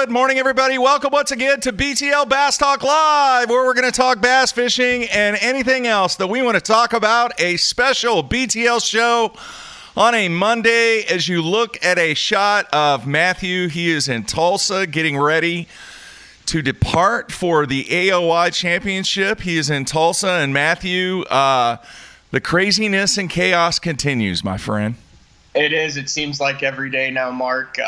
Good morning, everybody. Welcome once again to BTL Bass Talk Live, where we're going to talk bass fishing and anything else that we want to talk about. A special BTL show on a Monday. As you look at a shot of Matthew, he is in Tulsa getting ready to depart for the AOY Championship. He is in Tulsa, and Matthew, the craziness and chaos continues, my friend. It is. It seems like every day now, Mark,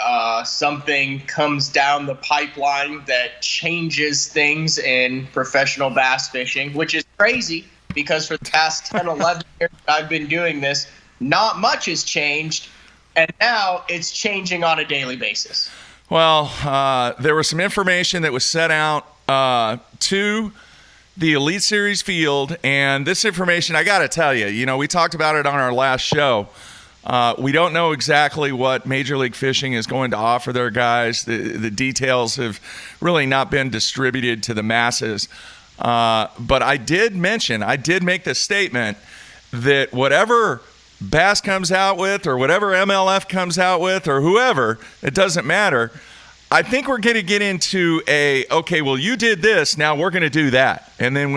something comes down the pipeline that changes things in professional bass fishing, which is crazy because for the past 10, 11 years I've been doing this, not much has changed, and now it's changing on a daily basis. Well, there was some information that was set out to the Elite Series field, and this information, I got to tell you, we talked about it on our last show. We don't know exactly what Major League Fishing is going to offer their guys. The details have really not been distributed to the masses. But I did make the statement that whatever B.A.S.S comes out with or whatever MLF comes out with or whoever, it doesn't matter. I think we're going to get into okay, well, you did this, now we're going to do that. And then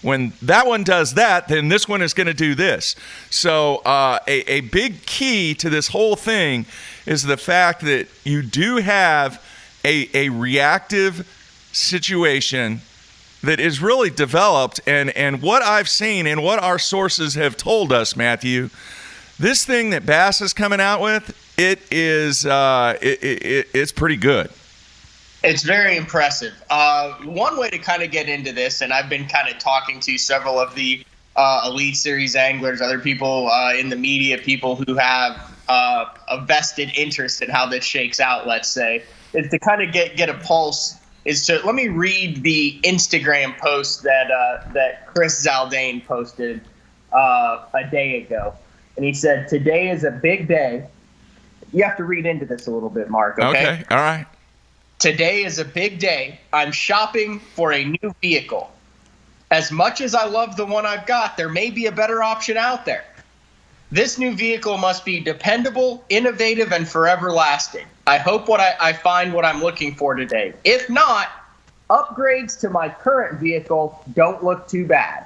when that one does that, then this one is going to do this. So a big key to this whole thing is the fact that you do have a reactive situation that is really developed. And what I've seen and what our sources have told us, Matthew, this thing that B.A.S.S is coming out with, it's pretty good. It's very impressive. One way to kind of get into this, and I've been kind of talking to several of the Elite Series anglers, other people in the media, people who have a vested interest in how this shakes out, let's say, is to kind of get a pulse. Let me read the Instagram post that Chris Zaldane posted a day ago. And he said, "Today is a big day." You have to read into this a little bit, Mark, okay? Okay, all right. "Today is a big day. I'm shopping for a new vehicle. As much as I love the one I've got, there may be a better option out there. This new vehicle must be dependable, innovative, and forever lasting. I hope I find what I'm looking for today. If not, upgrades to my current vehicle don't look too bad."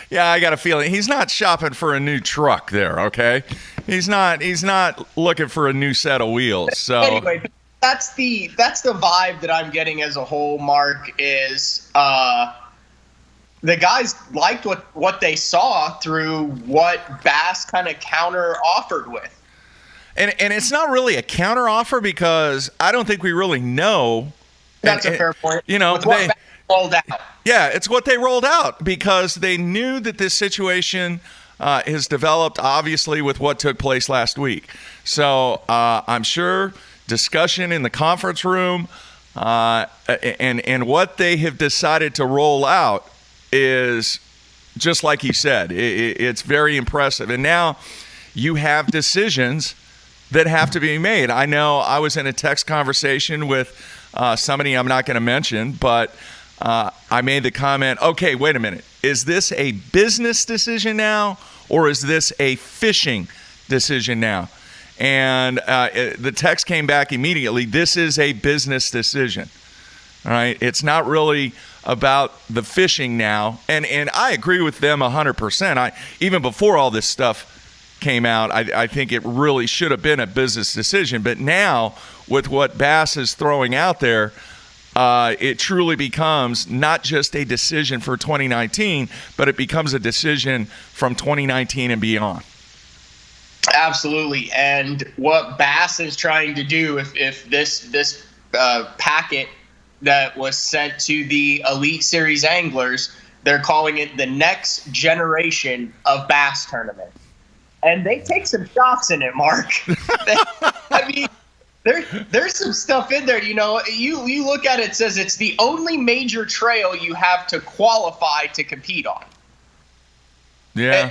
Yeah, I got a feeling he's not shopping for a new truck there, okay? He's not looking for a new set of wheels. So anyway, that's the vibe that I'm getting as a whole, Mark, is the guys liked what they saw through what B.A.S.S kind of counter offered with. And it's not really a counter offer because I don't think we really know. That's a fair point. With what B.A.S.S rolled out. Yeah, it's what they rolled out because they knew that this situation has developed, obviously, with what took place last week. So I'm sure discussion in the conference room and what they have decided to roll out is just like you said. It's very impressive. And now you have decisions that have to be made. I know I was in a text conversation with somebody I'm not going to mention, but I made the comment, okay, wait a minute. Is this a business decision now or is this a fishing decision now? And the text came back immediately. This is a business decision. All right. It's not really about the fishing now. And I agree with them 100%. Even before all this stuff came out, I think it really should have been a business decision. But now with what B.A.S.S is throwing out there, it truly becomes not just a decision for 2019, but it becomes a decision from 2019 and beyond. Absolutely. And what B.A.S.S is trying to do, if this packet that was sent to the Elite Series anglers, they're calling it the next generation of B.A.S.S tournament. And they take some shots in it, Mark. I mean, there's some stuff in there, you look at it, says it's the only major trail you have to qualify to compete on. Yeah.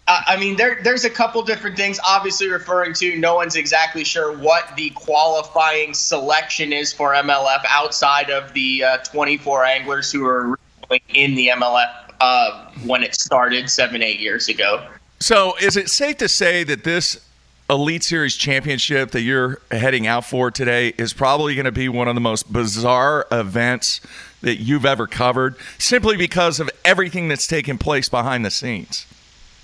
I mean, there's a couple different things, obviously referring to no one's exactly sure what the qualifying selection is for MLF outside of the 24 anglers who are in the MLF when it started 7-8 years ago. So is it safe to say that this Elite Series championship that you're heading out for today is probably going to be one of the most bizarre events that you've ever covered, simply because of everything that's taken place behind the scenes.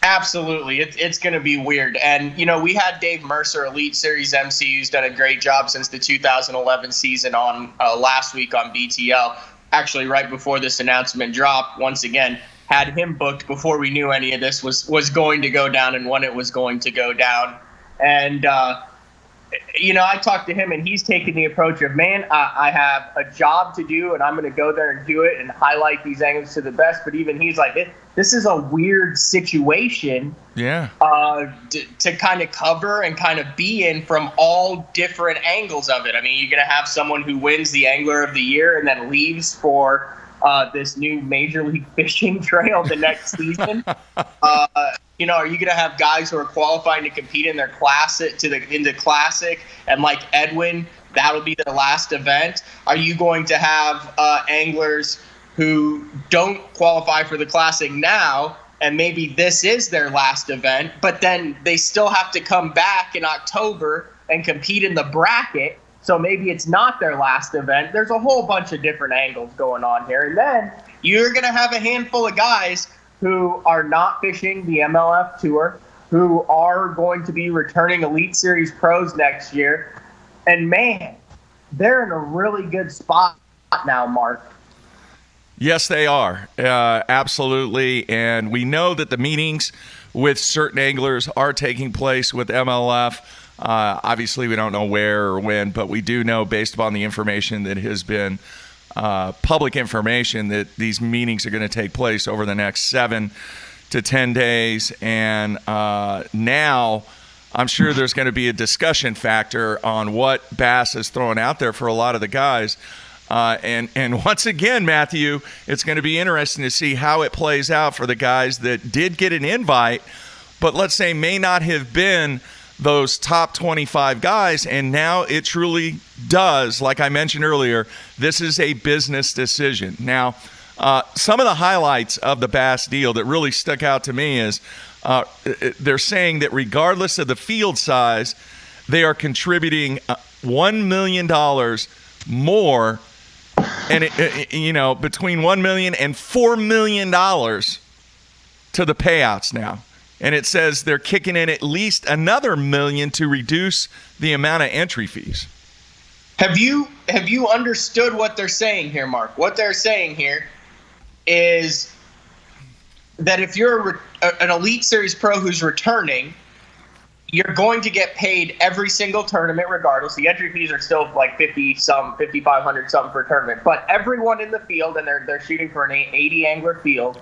Absolutely. It's going to be weird. And, we had Dave Mercer, Elite Series MC, who's done a great job since the 2011 season on last week on BTL. Actually, right before this announcement dropped, once again, had him booked before we knew any of this was going to go down and when it was going to go down. And, I talked to him, and he's taking the approach of, man, I have a job to do, and I'm going to go there and do it and highlight these angles to the best. But even he's like, this is a weird situation to kind of cover and kind of be in from all different angles of it. I mean, you're going to have someone who wins the Angler of the Year and then leaves for this new Major League Fishing trail the next season. Are you going to have guys who are qualifying to compete in their classic in the Classic, and like Edwin, that'll be their last event? Are you going to have anglers who don't qualify for the Classic now, and maybe this is their last event, but then they still have to come back in October and compete in the bracket, so maybe it's not their last event? There's a whole bunch of different angles going on here. And then you're going to have a handful of guys who are not fishing the MLF Tour, who are going to be returning Elite Series pros next year. And, man, they're in a really good spot now, Mark. Yes, they are. Absolutely. And we know that the meetings with certain anglers are taking place with MLF. Obviously, we don't know where or when, but we do know, based upon the information that has been public information, that these meetings are going to take place over the next 7 to 10 days. And now I'm sure there's going to be a discussion factor on what B.A.S.S is throwing out there for a lot of the guys. And once again, Matthew, it's going to be interesting to see how it plays out for the guys that did get an invite, but let's say may not have been those top 25 guys, and now it truly does. Like I mentioned earlier, this is a business decision. Now, some of the highlights of the B.A.S.S deal that really stuck out to me is they're saying that regardless of the field size, they are contributing $1 million more, and between $1 million and $4 million to the payouts now. And it says they're kicking in at least another $1 million to reduce the amount of entry fees. Have you understood what they're saying here, Mark? What they're saying here is that if you're an Elite Series pro who's returning, you're going to get paid every single tournament regardless. The entry fees are still like 5,500 something per tournament. But everyone in the field, and they're shooting for an 80 angler field,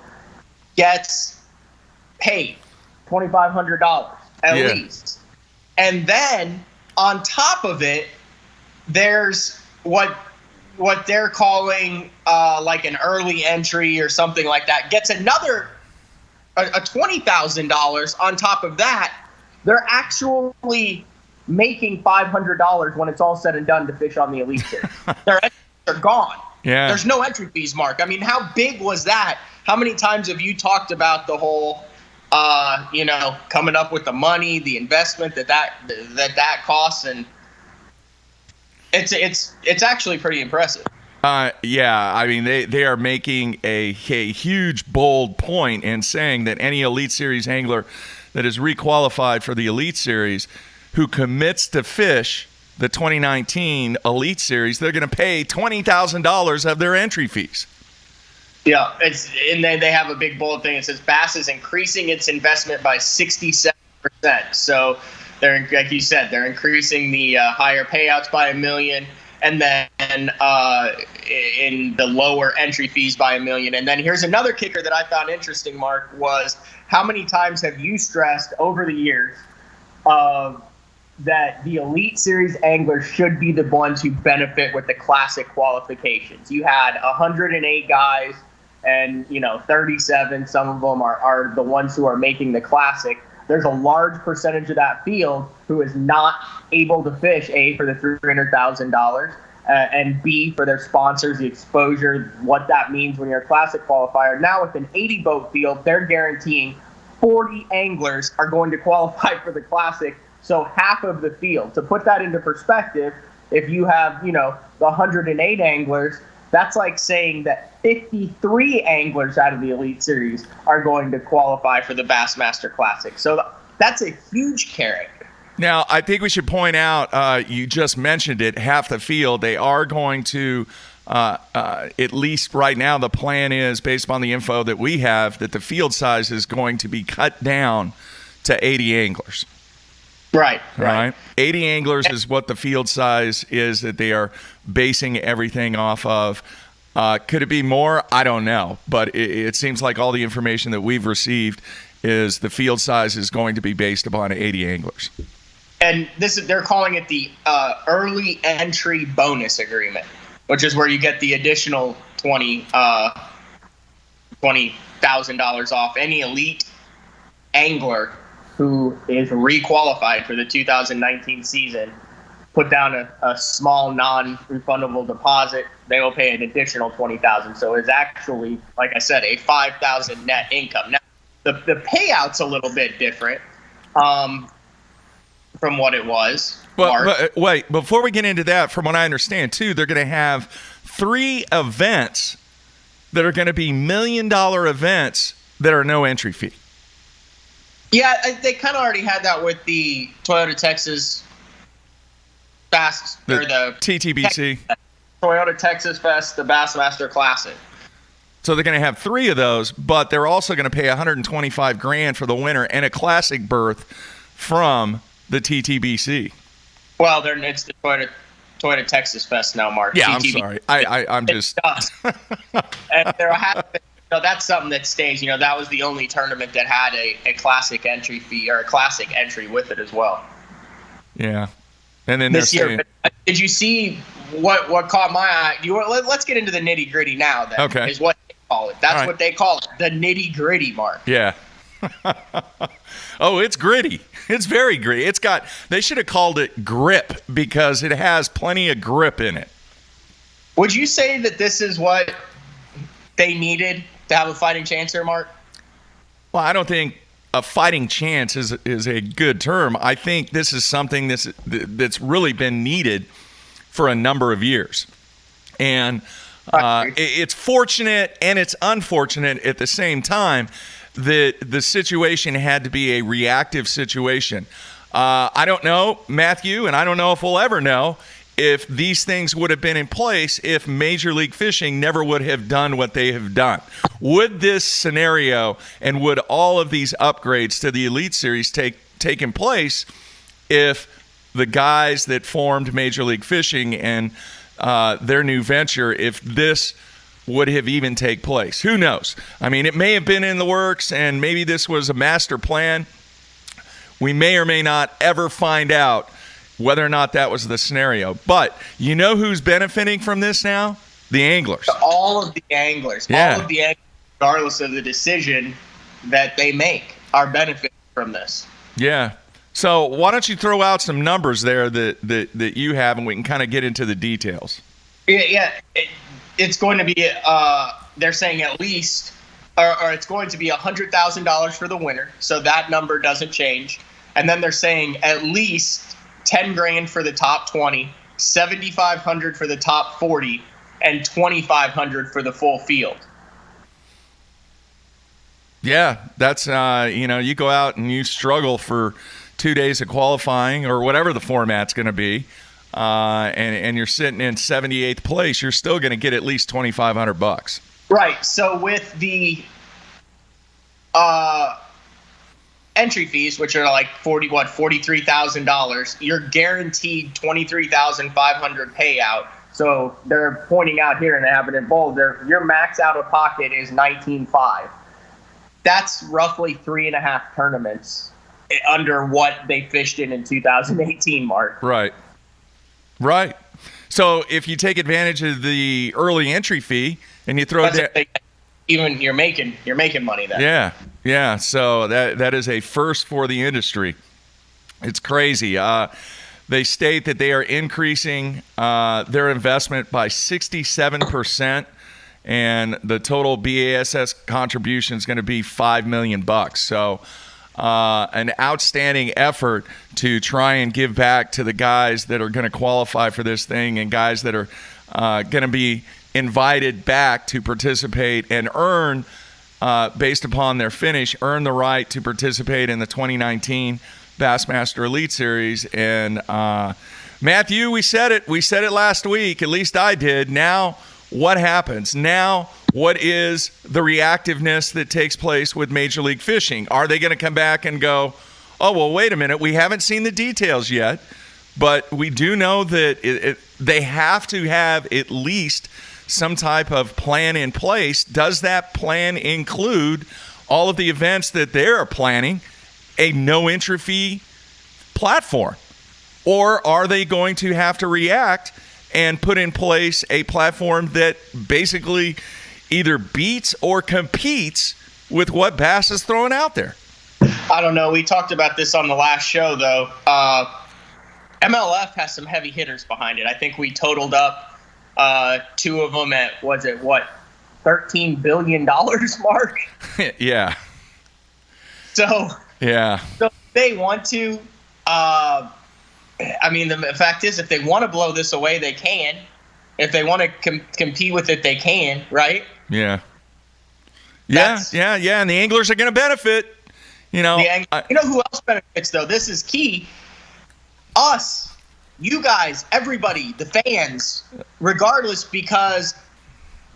gets paid $2,500 at least. And then on top of it, there's what they're calling like an early entry or something like that, gets another a $20,000 on top of that. They're actually making $500 when it's all said and done to fish on the Elite Series. Their entries are gone. Yeah. There's no entry fees, Mark. I mean, how big was that? How many times have you talked about the whole coming up with the money, the investment that costs, and it's actually pretty impressive. Yeah, I mean they are making a huge bold point in saying that any Elite Series angler that is requalified for the Elite Series who commits to fish the 2019 Elite Series, they're going to pay $20,000 of their entry fees. Yeah, and then they have a big bold thing. It says B.A.S.S is increasing its investment by 67%. So they're, like you said, they're increasing the higher payouts by $1 million, and then in the lower entry fees by $1 million. And then here's another kicker that I found interesting, Mark, was how many times have you stressed over the years that the Elite Series anglers should be the ones who benefit with the Classic qualifications? You had 108 guys, and 37, some of them are the ones who are making the Classic. There's a large percentage of that field who is not able to fish, A, for the $300,000, and B, for their sponsors, the exposure, what that means when you're a Classic qualifier. Now with an 80-boat field, they're guaranteeing 40 anglers are going to qualify for the Classic So half of the field. To put that into perspective, if you have, the 108 anglers, that's like saying that 53 anglers out of the Elite Series are going to qualify for the Bassmaster Classic. So that's a huge carrot. Now, I think we should point out, you just mentioned it, half the field, they are going to, at least right now, the plan is, based upon the info that we have, that the field size is going to be cut down to 80 anglers. Right. 80 anglers is what the field size is that they are basing everything off of. Could it be more? I don't know. But it seems like all the information that we've received is the field size is going to be based upon 80 anglers. And they're calling it the early entry bonus agreement, which is where you get the additional $20,000 off any elite angler who is requalified for the 2019 season. Put down a small non-refundable deposit. They will pay an additional $20,000. So it's actually, like I said, a $5,000 net income. Now, the payout's a little bit different. From what it was. Well, wait, before we get into that, from what I understand, too, they're going to have 3 events that are going to be $1 million events that are no entry fee. Yeah, they kind of already had that with the Toyota Texas Fest, or the TTBC. Toyota Texas Fest, the Bassmaster Classic. So they're going to have 3 of those, but they're also going to pay $125,000 for the winner and a classic berth from the TTBC. Well, it's the Toyota Texas Fest now, Mark. Yeah, TTBC. I'm sorry. I'm just. And that's something that stays. That was the only tournament that had a classic entry fee or a classic entry with it as well. Yeah, and then this year, did you see what caught my eye? Let's get into the nitty gritty now. Then, okay, is what they call it. That's what they call it, the nitty gritty, Mark. Yeah. Oh, it's gritty. It's very gritty. They should have called it grip because it has plenty of grip in it. Would you say that this is what they needed to have a fighting chance here, Mark? Well, I don't think a fighting chance is a good term. I think this is something that's really been needed for a number of years. And it's fortunate and it's unfortunate at the same time that the situation had to be a reactive situation. I don't know, Matthew, and I don't know if we'll ever know if these things would have been in place if Major League Fishing never would have done what they have done. Would this scenario and would all of these upgrades to the Elite Series taken place if the guys that formed Major League Fishing and their new venture, if this would have even take place? Who knows? I mean, it may have been in the works, and maybe this was a master plan. We may or may not ever find out whether or not that was the scenario. But you know who's benefiting from this now? The anglers. All of the anglers. Yeah. All of the anglers, regardless of the decision that they make, are benefiting from this. Yeah. So why don't you throw out some numbers there that you have, and we can kind of get into the details. Yeah. It's going to be, they're saying at least, or it's going to be $100,000 for the winner. So that number doesn't change. And then they're saying at least $10,000 for the top 20, $7,500 for the top 40, and $2,500 for the full field. Yeah, that's, you go out and you struggle for 2 days of qualifying or whatever the format's going to be. And you're sitting in 78th place, you're still going to get at least $2,500. Right. So with the entry fees, which are like $43,000, you're guaranteed $23,500 payout. So they're pointing out here, and they have it in bold, your max out of pocket is $19,500. That's roughly 3.5 tournaments under what they fished in 2018, Mark. Right. So if you take advantage of the early entry fee and you throw that, even you're making money then. Yeah. So that is a first for the industry. It's crazy. They state that they are increasing their investment by 67%, and the total B.A.S.S contribution is going to be $5 million. So an outstanding effort to try and give back to the guys that are going to qualify for this thing and guys that are going to be invited back to participate and earn, based upon their finish, earn the right to participate in the 2019 Bassmaster Elite Series. And Matthew, we said it last week, at least I did. Now what happens? Now what is the reactiveness that takes place with Major League Fishing? Are they going to come back and go, oh, well, wait a minute, we haven't seen the details yet, but we do know that they have to have at least some type of plan in place. Does that plan include all of the events that they're planning, a no entry fee platform? Or are they going to have to react and put in place a platform that basically either beats or competes with what Bass is throwing out there? I don't know. We talked about this on the last show, though. MLF has some heavy hitters behind it. I think we totaled up two of them at, $13 billion mark? Yeah. So if they want to, the fact is, if they want to blow this away, they can. If they want to compete with it, they can, right? Yeah. And the anglers are going to benefit. You know who else benefits, though? This is key. Us, you guys, everybody, the fans, regardless, because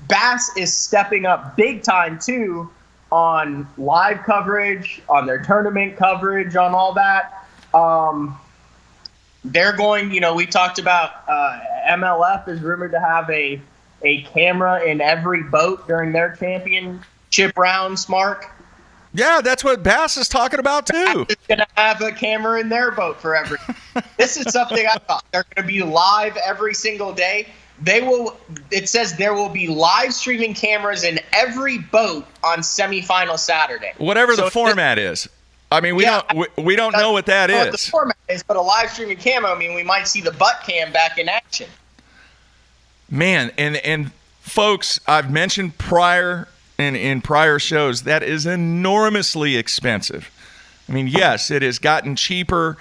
Bass is stepping up big time, too, on live coverage, on their tournament coverage, on all that. They're going, we talked about MLF is rumored to have a camera in every boat during their championship rounds, Mark. Yeah, that's what Bass is talking about, too. Bass is going to have a camera in their boat for every. This is something I thought. They're going to be live every single day. It says there will be live streaming cameras in every boat on semifinal Saturday. Whatever the format is. I mean, we don't know what that is. What the format is, but a live streaming camo, we might see the butt cam back in action. Man, and folks, I've mentioned in prior shows, that is enormously expensive. I mean, yes, it has gotten cheaper,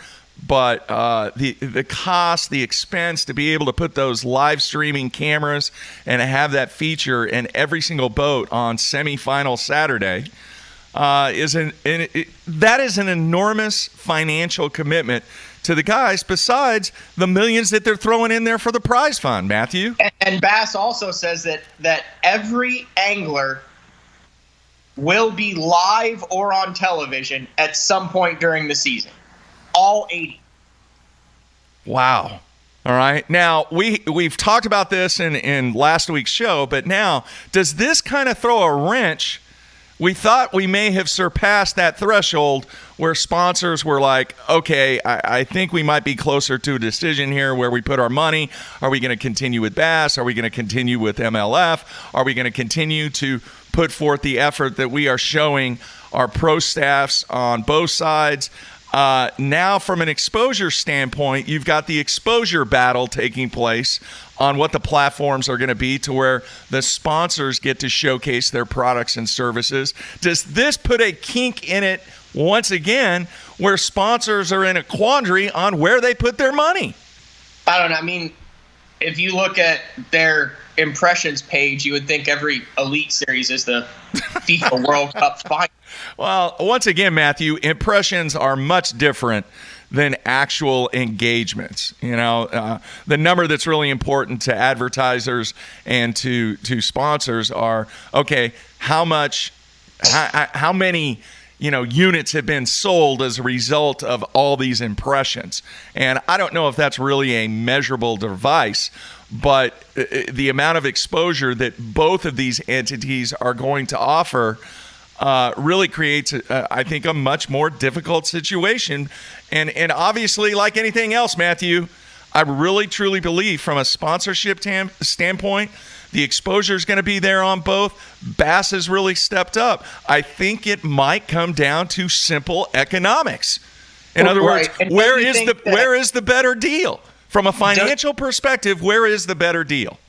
but the cost, the expense to be able to put those live streaming cameras and have that feature in every single boat on semifinal Saturday that is an enormous financial commitment to the guys, besides the millions that they're throwing in there for the prize fund, Matthew. And Bass also says that every angler will be live or on television at some point during the season. All 80. Wow. All right. Now, we've talked about this in last week's show, but now, does this kind of throw a wrench? We thought we may have surpassed that threshold where sponsors were like, okay, I think we might be closer to a decision here where we put our money. Are we going to continue with Bass? Are we going to continue with MLF? Are we going to continue to put forth the effort that we are showing our pro staffs on both sides? Now, from an exposure standpoint, you've got the exposure battle taking place on what the platforms are going to be to where the sponsors get to showcase their products and services. Does this put a kink in it once again where sponsors are in a quandary on where they put their money? I don't know. If you look at their impressions page, you would think every Elite Series is the FIFA World Cup final. Well, once again, Matthew, impressions are much different than actual engagements. The number that's really important to advertisers and to sponsors are, okay, how many units have been sold as a result of all these impressions. And I don't know if that's really a measurable device, but the amount of exposure that both of these entities are going to offer really creates, I think, a much more difficult situation. And obviously, like anything else, Matthew, I really, truly believe from a sponsorship standpoint, the exposure is going to be there on both. Bass has really stepped up. I think it might come down to simple economics. In other words, where is the better deal? From a financial perspective, where is the better deal?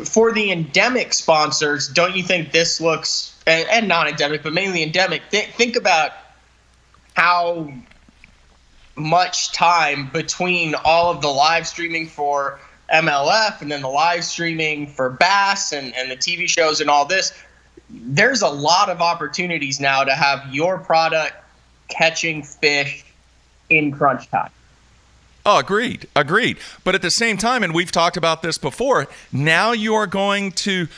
For the endemic sponsors, don't you think this looks, and non-endemic, but mainly endemic, think about how much time between all of the live streaming for MLF and then the live streaming for B.A.S.S and the TV shows and all this, there's a lot of opportunities now to have your product catching fish in crunch time. Oh, agreed. But at the same time, and we've talked about this before, now you are going to,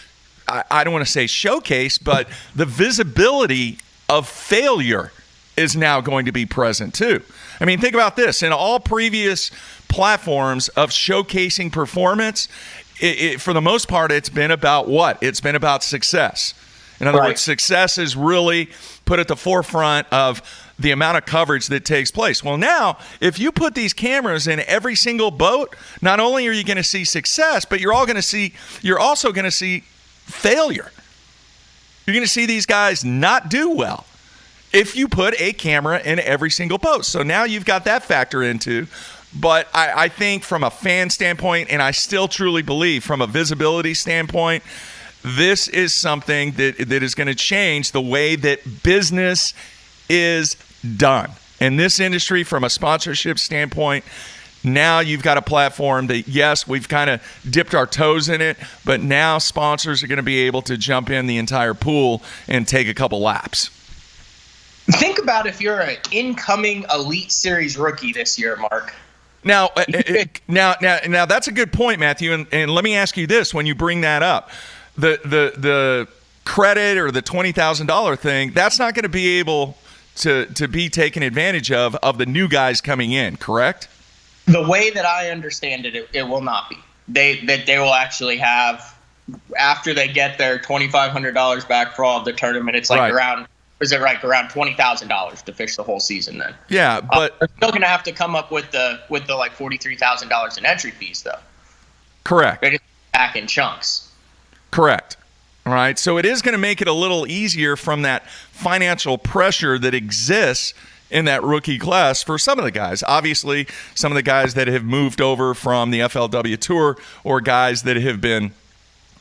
I don't want to say showcase, but the visibility of failure is now going to be present too. I mean, think about this. In all previous platforms of showcasing performance, for the most part, it's been about what? It's been about success. In other words, success is really put at the forefront of the amount of coverage that takes place. Well, now, if you put these cameras in every single boat, not only are you going to see success, but you're also going to see failure. You're going to see these guys not do well if you put a camera in every single boat. So now you've got that factor into. But I think from a fan standpoint, and I still truly believe from a visibility standpoint, this is something that is going to change the way that business is done. In this industry, from a sponsorship standpoint, now you've got a platform that, yes, we've kind of dipped our toes in it, but now sponsors are going to be able to jump in the entire pool and take a couple laps. Think about if you're an incoming Elite Series rookie this year, Mark. Now, that's a good point, Matthew. And let me ask you this: when you bring that up, the credit or the $20,000 thing, that's not going to be able to be taken advantage of the new guys coming in, correct? The way that I understand it, it will not be. They will actually have, after they get their $2,500 back for all of the tournament, it's like around $20,000 to fish the whole season then. Yeah, but they're still going to have to come up with the like $43,000 in entry fees though. Correct. They're just back in chunks. Correct. All right. So it is going to make it a little easier from that financial pressure that exists in that rookie class for some of the guys. Obviously, some of the guys that have moved over from the FLW Tour or guys that have been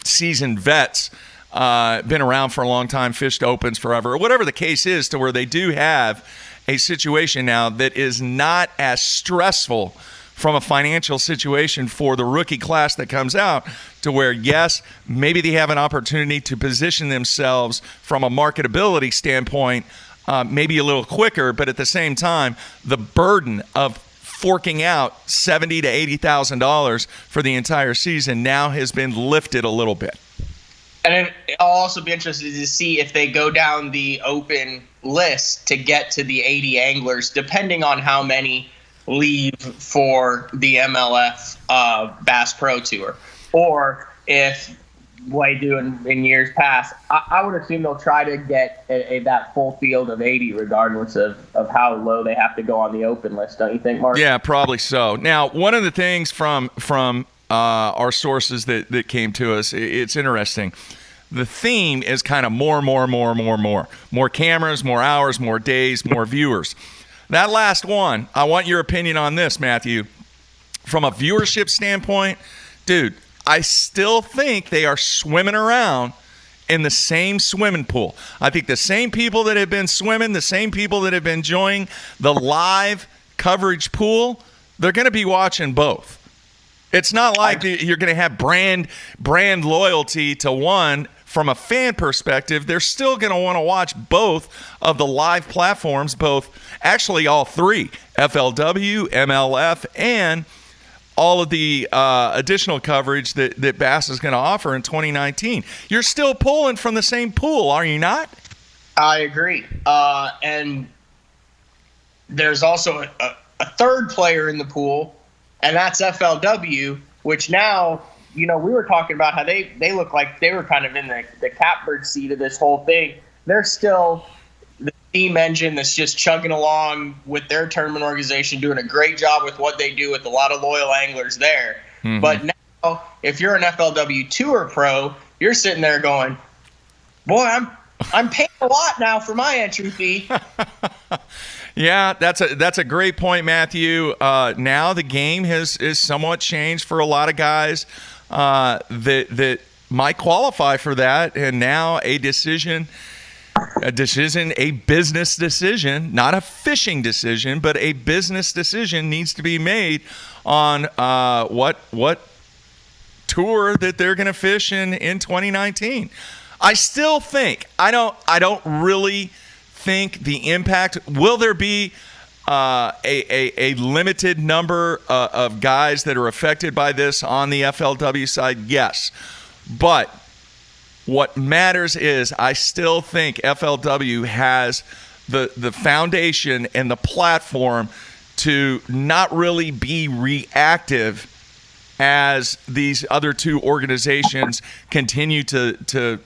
seasoned vets, been around for a long time, fished opens forever, or whatever the case is, to where they do have a situation now that is not as stressful from a financial situation for the rookie class that comes out, to where, yes, maybe they have an opportunity to position themselves from a marketability standpoint maybe a little quicker, but at the same time, the burden of forking out $70,000 to $80,000 for the entire season now has been lifted a little bit. And I'll also be interested to see if they go down the open list to get to the 80 anglers, depending on how many leave for the MLF Bass Pro Tour. Or if, what they do in years past, I would assume they'll try to get that full field of 80 regardless of how low they have to go on the open list. Don't you think, Mark? Yeah, probably so. Now, one of the things from our sources that came to us, it's interesting. The theme is kind of more cameras, more hours, more days, more viewers. That last one, I want your opinion on this, Matthew. From a viewership standpoint, dude, I still think they are swimming around in the same swimming pool. I think the same people that have been swimming, the same people that have been enjoying the live coverage pool, they're going to be watching both. It's not like you're going to have brand loyalty to one. From a fan perspective, they're still going to want to watch both of the live platforms, actually all three, FLW, MLF, and all of the additional coverage that B.A.S.S is going to offer in 2019. You're still pulling from the same pool, are you not? I agree. And there's also a third player in the pool, and that's FLW, which now, we were talking about how they look like they were kind of in the catbird seat of this whole thing. They're still the steam engine that's just chugging along with their tournament organization, doing a great job with what they do with a lot of loyal anglers there. Mm-hmm. But now, if you're an FLW Tour pro, you're sitting there going, boy, I'm paying a lot now for my entry fee. Yeah, that's a great point, Matthew. Now the game is somewhat changed for a lot of guys that might qualify for that, and now a decision a decision, a business decision, not a fishing decision, but a business decision needs to be made on what tour that they're going to fish in 2019. I still think I don't really think the impact. Will there be a limited number of guys that are affected by this on the FLW side? Yes, but what matters is I still think FLW has the foundation and the platform to not really be reactive as these other two organizations continue to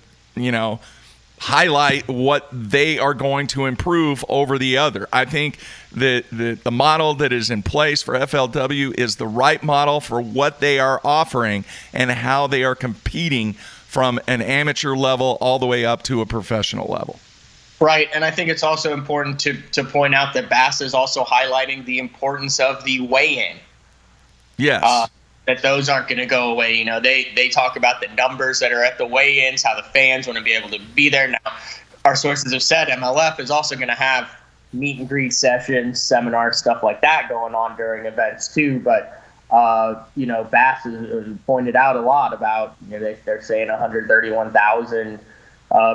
highlight what they are going to improve over the other. I think that the model that is in place for FLW is the right model for what they are offering and how they are competing from an amateur level all the way up to a professional level. Right, and I think it's also important to point out that B.A.S.S is also highlighting the importance of the weigh-in. Yes. That those aren't going to go away. They talk about the numbers that are at the weigh-ins, how the fans want to be able to be there. Now, our sources have said MLF is also going to have meet and greet sessions, seminars, stuff like that going on during events too. But B.A.S.S has pointed out a lot about, they're saying 131,000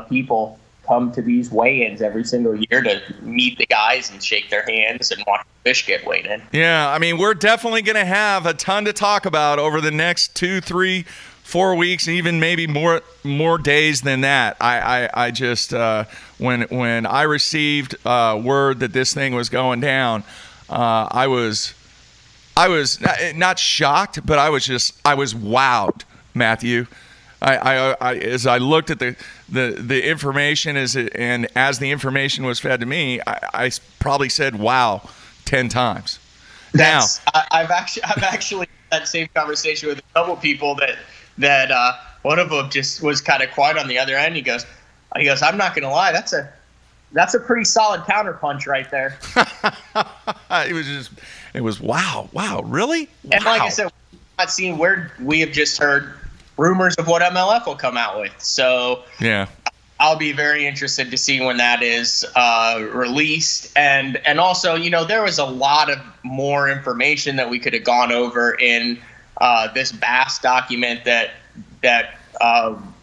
people come to these weigh-ins every single year to meet the guys and shake their hands and watch the fish get weighed in. Yeah, I mean, we're definitely going to have a ton to talk about over the next 2, 3, 4 weeks, even maybe more days than that. I just when I received word that this thing was going down, I was not shocked, but I was wowed, Matthew. As I looked at the information as the information was fed to me, I probably said wow 10 times. I've actually had that same conversation with a couple people that one of them just was kind of quiet on the other end. He goes, I'm not gonna lie, that's a pretty solid counterpunch right there. It was wow, really? And wow. Like I said, we're not seeing where we have just heard rumors of what MLF will come out with. So yeah, I'll be very interested to see when that is released. And also, there was a lot of more information that we could have gone over in this B.A.S.S document that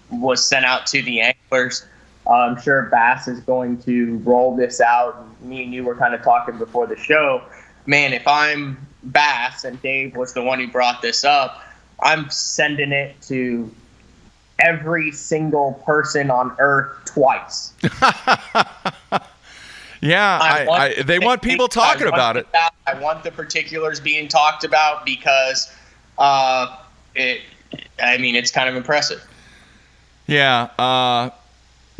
was sent out to the anglers. I'm sure B.A.S.S is going to roll this out. Me and you were kind of talking before the show. Man, if I'm B.A.S.S and Dave was the one who brought this up, I'm sending it to every single person on Earth twice. Yeah, they want people talking about it. I want the particulars being talked about because it's kind of impressive. Yeah,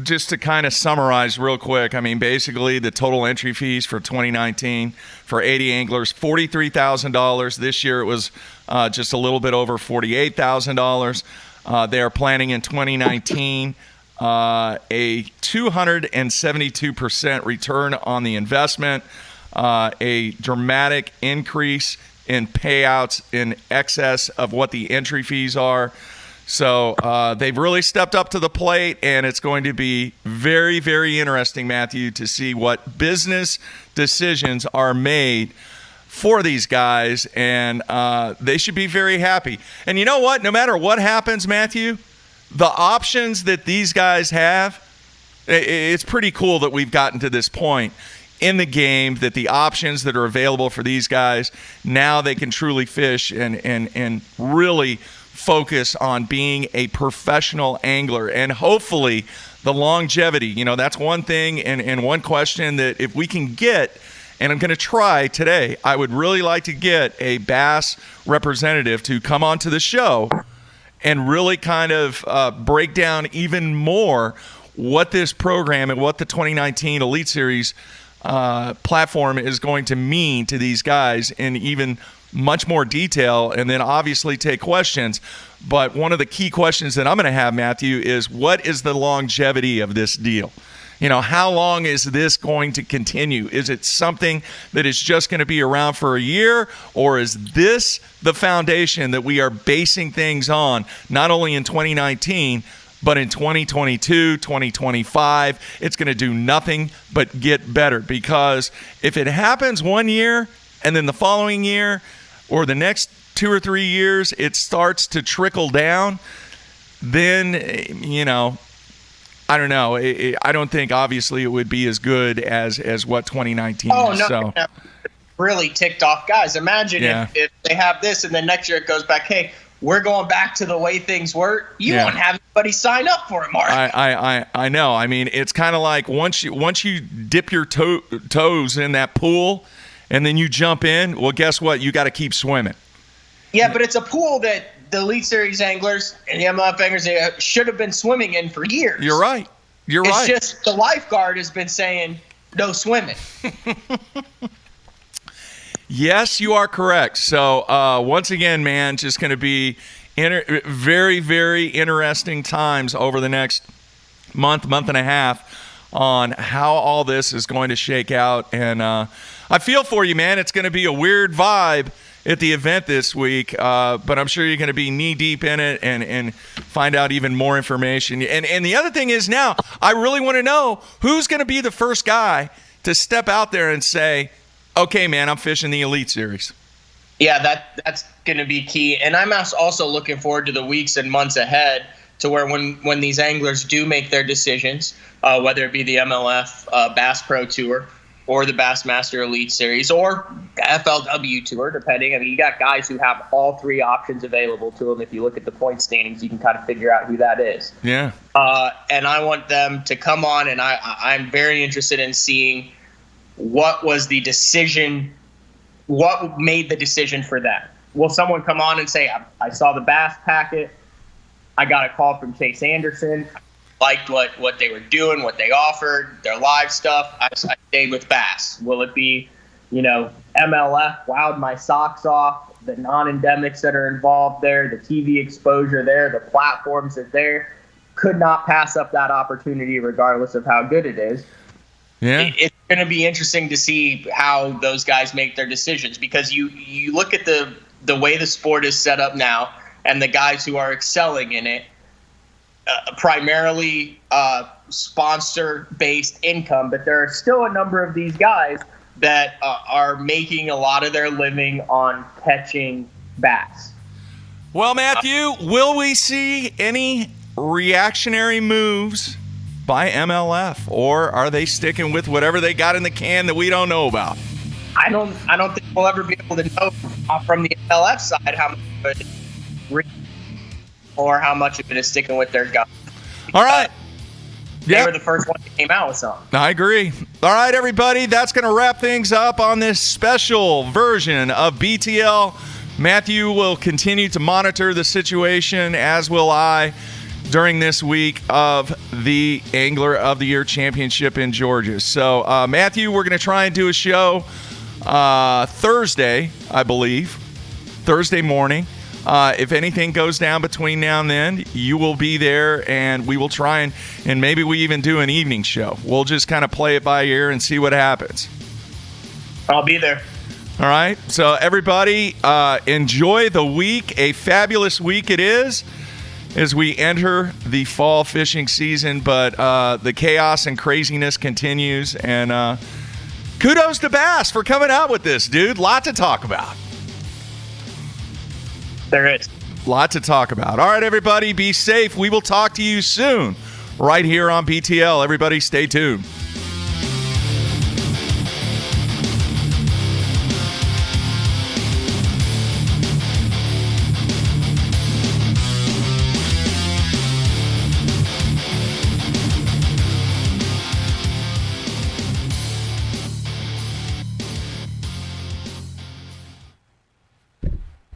just to kind of summarize real quick, I mean, basically the total entry fees for 2019 for 80 anglers, $43,000. This year it was just a little bit over $48,000. They are planning in 2019 a 272% return on the investment, a dramatic increase in payouts in excess of what the entry fees are. So they've really stepped up to the plate, and it's going to be very, very interesting, Matthew, to see what business decisions are made for these guys, and they should be very happy. And you know what? No matter what happens, Matthew, the options that these guys have, it's pretty cool that we've gotten to this point in the game, that the options that are available for these guys, now they can truly fish and really focus on being a professional angler, and hopefully the longevity. That's one thing and one question that if we can get, and I'm going to try today, I would really like to get a B.A.S.S representative to come onto the show and really kind of break down even more what this program and what the 2019 Elite Series platform is going to mean to these guys in even much more detail, and then obviously take questions. But one of the key questions that I'm going to have, Matthew, is what is the longevity of this deal? How long is this going to continue? Is it something that is just going to be around for a year, or is this the foundation that we are basing things on, not only in 2019, But in 2022, 2025, it's going to do nothing but get better, because if it happens one year and then the following year or the next 2 or 3 years it starts to trickle down, then, I don't know. I don't think, obviously, it would be as good as what 2019 is. No, so. no. Really ticked off guys. Imagine if they have this and then next year it goes back, hey, we're going back to the way things were. You won't have anybody sign up for it, Mark. I know. I mean, it's kind of like once you dip your toes in that pool and then you jump in, well, guess what? You got to keep swimming. Yeah, but it's a pool that the Elite Series anglers and the MLF anglers should have been swimming in for years. You're right. It's just the lifeguard has been saying no swimming. Yes, you are correct. So once again, man, just going to be very, very interesting times over the next month and a half on how all this is going to shake out. And I feel for you, man. It's going to be a weird vibe at the event this week, but I'm sure you're going to be knee-deep in it and find out even more information. And the other thing is, now, I really want to know who's going to be the first guy to step out there and say, okay, man, I'm fishing the Elite Series. Yeah, that's going to be key. And I'm also looking forward to the weeks and months ahead to where when these anglers do make their decisions, whether it be the MLF Bass Pro Tour or the Bassmaster Elite Series or FLW Tour, depending. I mean, you got guys who have all three options available to them. If you look at the point standings, you can kind of figure out who that is. Yeah. And I want them to come on, and I'm very interested in seeing what was the decision, what made the decision for them. Will someone come on and say, I saw the Bass packet, I got a call from Chase Anderson, liked what they were doing, what they offered, their live stuff, I stayed with Bass. Will it be, MLF wowed my socks off, the non-endemics that are involved there, the TV exposure there, the platforms that there, could not pass up that opportunity regardless of how good it is. Yeah. It's going to be interesting to see how those guys make their decisions, because you look at the way the sport is set up now and the guys who are excelling in it, primarily sponsor-based income, but there are still a number of these guys that are making a lot of their living on catching bass. Well, Matthew, will we see any reactionary moves by MLF, or are they sticking with whatever they got in the can that we don't know about? I don't think we'll ever be able to know from the MLF side how much of it is or how much of it is sticking with their guns. All right. They were the first one that came out with something. I agree. All right, everybody, that's going to wrap things up on this special version of BTL. Matthew will continue to monitor the situation, as will I, during this week of the Angler of the Year Championship in Georgia. So, Matthew, we're going to try and do a show Thursday, I believe, Thursday morning. If anything goes down between now and then, you will be there, and we will try and maybe we even do an evening show. We'll just kind of play it by ear and see what happens. I'll be there. All right. So, everybody, enjoy the week. A fabulous week it is as we enter the fall fishing season, but the chaos and craziness continues, and kudos to Bass for coming out with this, dude. Lot to talk about. There is. Lot to talk about. All right, everybody, be safe. We will talk to you soon right here on BTL. Everybody, stay tuned.